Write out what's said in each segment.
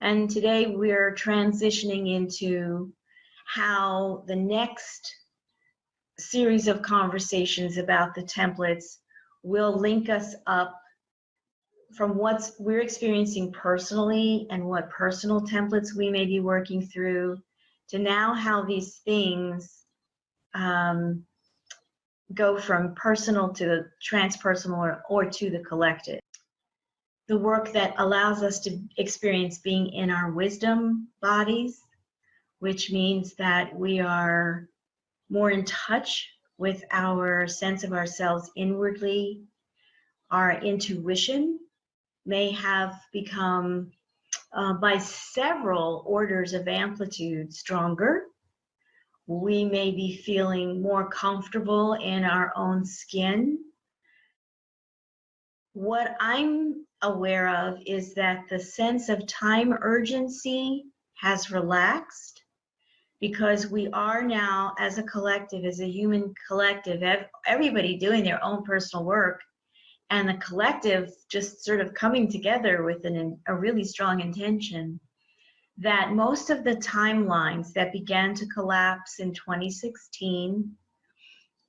And today we're transitioning into how the next series of conversations about the templates will link us up from what we're experiencing personally and what personal templates we may be working through to now how these things go from personal to transpersonal or to the collective. The work that allows us to experience being in our wisdom bodies, which means that we are more in touch with our sense of ourselves inwardly. Our intuition may have become, by several orders of amplitude, stronger. We may be feeling more comfortable in our own skin. What I'm aware of is that the sense of time urgency has relaxed because we are now, as a collective, as a human collective, everybody doing their own personal work, and the collective just sort of coming together with a really strong intention, that most of the timelines that began to collapse in 2016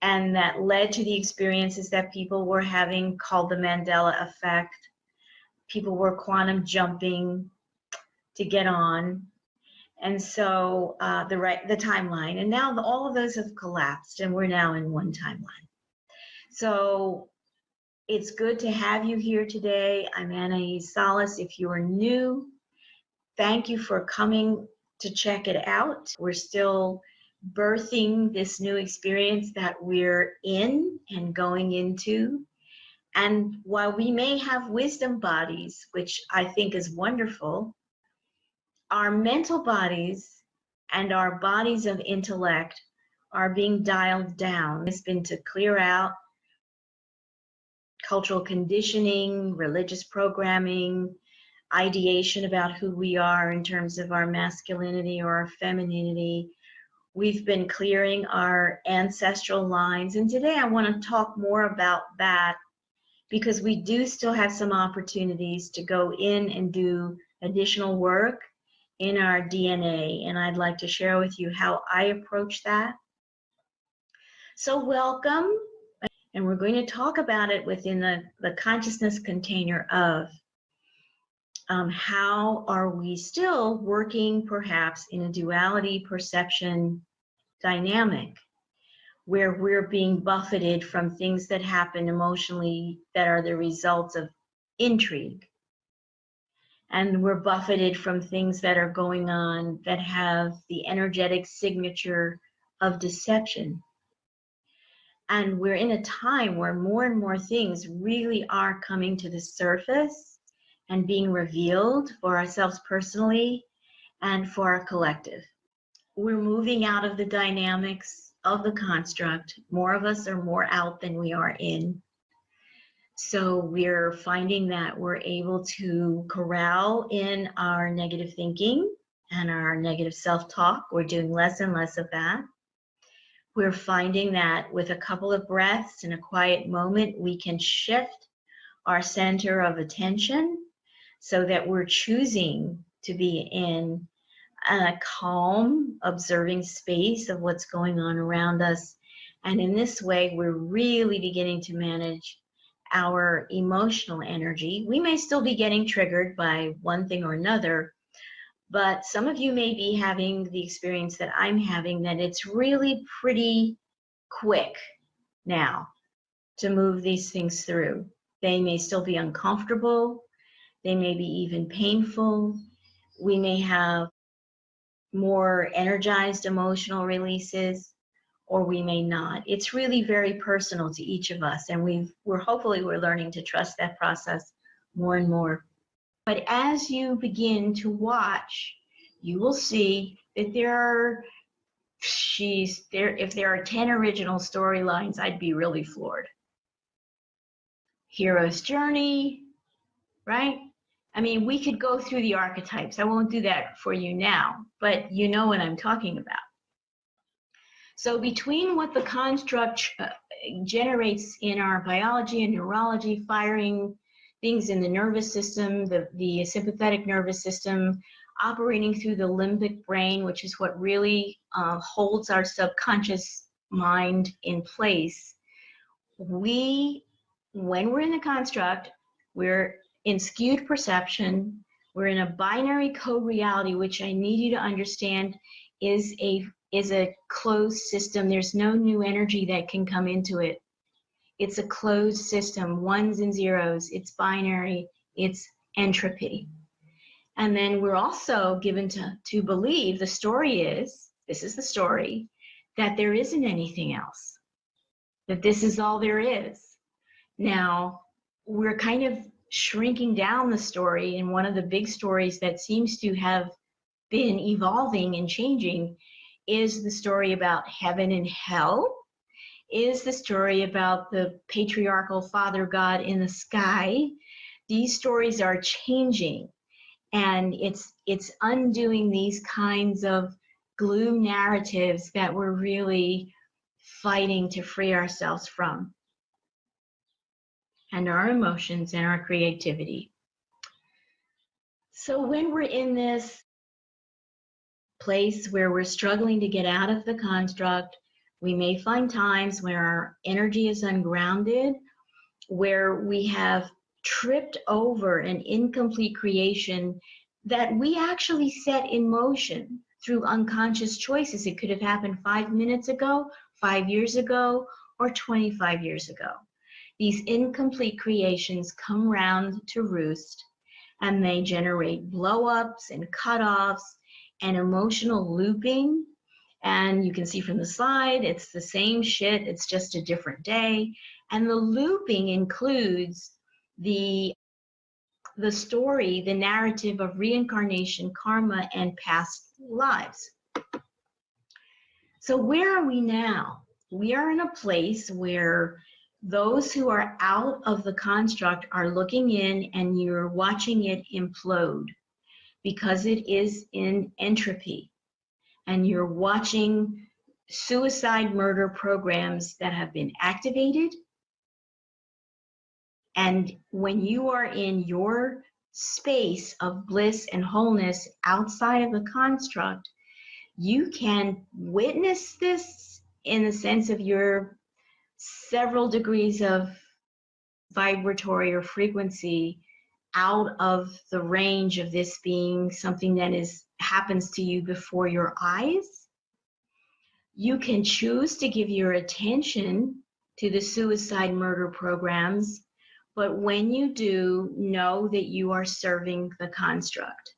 and that led to the experiences that people were having called the Mandela effect, people were quantum jumping to get on. And so the timeline, and now all of those have collapsed and we're now in one timeline. So it's good to have you here today. I'm Anaiis Salles. If you are new, thank you for coming to check it out. We're still birthing this new experience that we're in and going into. And while we may have wisdom bodies, which I think is wonderful, our mental bodies and our bodies of intellect are being dialed down. It's been to clear out cultural conditioning, religious programming, ideation about who we are in terms of our masculinity or our femininity. We've been clearing our ancestral lines. And today I want to talk more about that because we do still have some opportunities to go in and do additional work in our DNA. And I'd like to share with you how I approach that. So welcome. And we're going to talk about it within the consciousness container of how are we still working perhaps in a duality perception dynamic where we're being buffeted from things that happen emotionally that are the results of intrigue. And we're buffeted from things that are going on that have the energetic signature of deception. And we're in a time where more and more things really are coming to the surface and being revealed for ourselves personally and for our collective. We're moving out of the dynamics of the construct. More of us are more out than we are in. So we're finding that we're able to corral in our negative thinking and our negative self-talk. We're doing less and less of that. We're finding that with a couple of breaths and a quiet moment, we can shift our center of attention so that we're choosing to be in a calm, observing space of what's going on around us. And in this way, we're really beginning to manage our emotional energy. We may still be getting triggered by one thing or another, but some of you may be having the experience that I'm having, that it's really pretty quick now to move these things through. They may still be uncomfortable. They may be even painful. We may have more energized emotional releases, or we may not. It's really very personal to each of us, and we're learning to trust that process more and more. But as you begin to watch, you will see that if there are 10 original storylines, I'd be really floored. Hero's journey, right? I mean, we could go through the archetypes. I won't do that for you now, but you know what I'm talking about. So between what the construct generates in our biology and neurology, firing things in the nervous system, the sympathetic nervous system, operating through the limbic brain, which is what really holds our subconscious mind in place. When we're in the construct, we're in skewed perception. We're in a binary code reality, which I need you to understand is a closed system. There's no new energy that can come into it. It's a closed system, ones and zeros. It's binary. It's entropy. And then we're also given to believe, the story is, this is the story, that there isn't anything else, that this is all there is. Now, we're kind of shrinking down the story, and one of the big stories that seems to have been evolving and changing is the story about heaven and hell, is the story about the patriarchal father God in the sky. These stories are changing, and it's undoing these kinds of glue narratives that we're really fighting to free ourselves from, and our emotions and our creativity. So when we're in this place where we're struggling to get out of the construct, we may find times where our energy is ungrounded, where we have tripped over an incomplete creation that we actually set in motion through unconscious choices. It could have happened 5 minutes ago, 5 years ago, or 25 years ago. These incomplete creations come round to roost, and they generate blow-ups and cut-offs and emotional looping. And you can see from the slide, it's the same shit, it's just a different day. And the looping includes the story, the narrative of reincarnation, karma, and past lives. So where are we now? We are in a place where those who are out of the construct are looking in, and you're watching it implode because it is in entropy. And you're watching suicide murder programs that have been activated. And when you are in your space of bliss and wholeness outside of the construct, you can witness this in the sense of your several degrees of vibratory or frequency out of the range of this being something that happens to you before your eyes. You can choose to give your attention to the suicide murder programs, but when you do, know that you are serving the construct.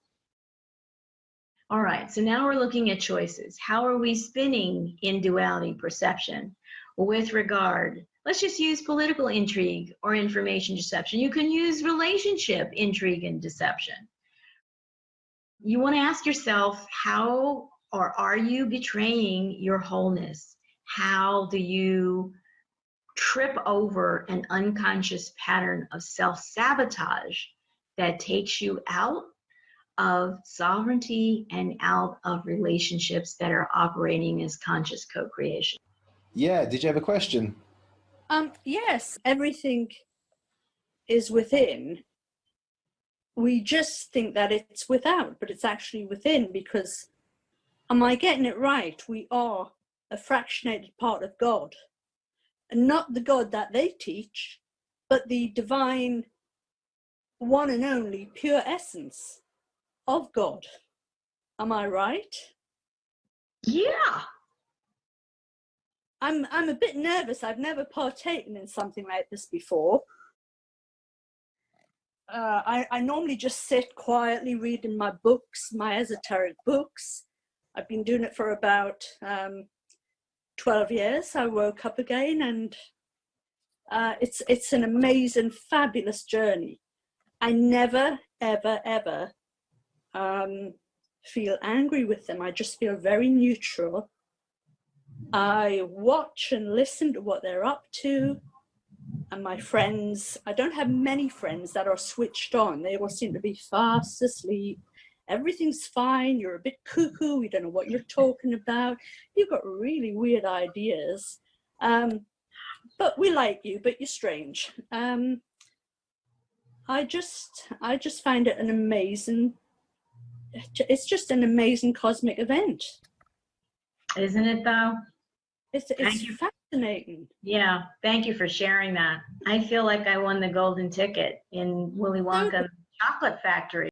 All right, so now we're looking at choices. How are we spinning in duality perception with regard? Let's just use political intrigue or information deception. You can use relationship intrigue and deception. You want to ask yourself, how or are you betraying your wholeness? How do you trip over an unconscious pattern of self-sabotage that takes you out of sovereignty and out of relationships that are operating as conscious co-creation? Yeah, did you have a question? Yes, everything is within. We just think that it's without, but it's actually within, because, am I getting it right? We are a fractionated part of God, and not the God that they teach, but the divine, one and only pure essence of God. Am I right? Yeah. I'm a bit nervous. I've never partaken in something like this before. I normally just sit quietly reading my books, my esoteric books. I've been doing it for about 12 years. I woke up again, and it's an amazing, fabulous journey. I never, ever, ever feel angry with them. I just feel very neutral. I watch and listen to what they're up to. And my friends, I don't have many friends that are switched on. They all seem to be fast asleep. Everything's fine. You're a bit cuckoo. We don't know what you're talking about. You've got really weird ideas. But we like you, but you're strange. I just find it an amazing it's just an amazing cosmic event. Isn't it though? It's fascinating. Yeah, thank you for sharing that. I feel like I won the golden ticket in Willy Wonka Chocolate Factory.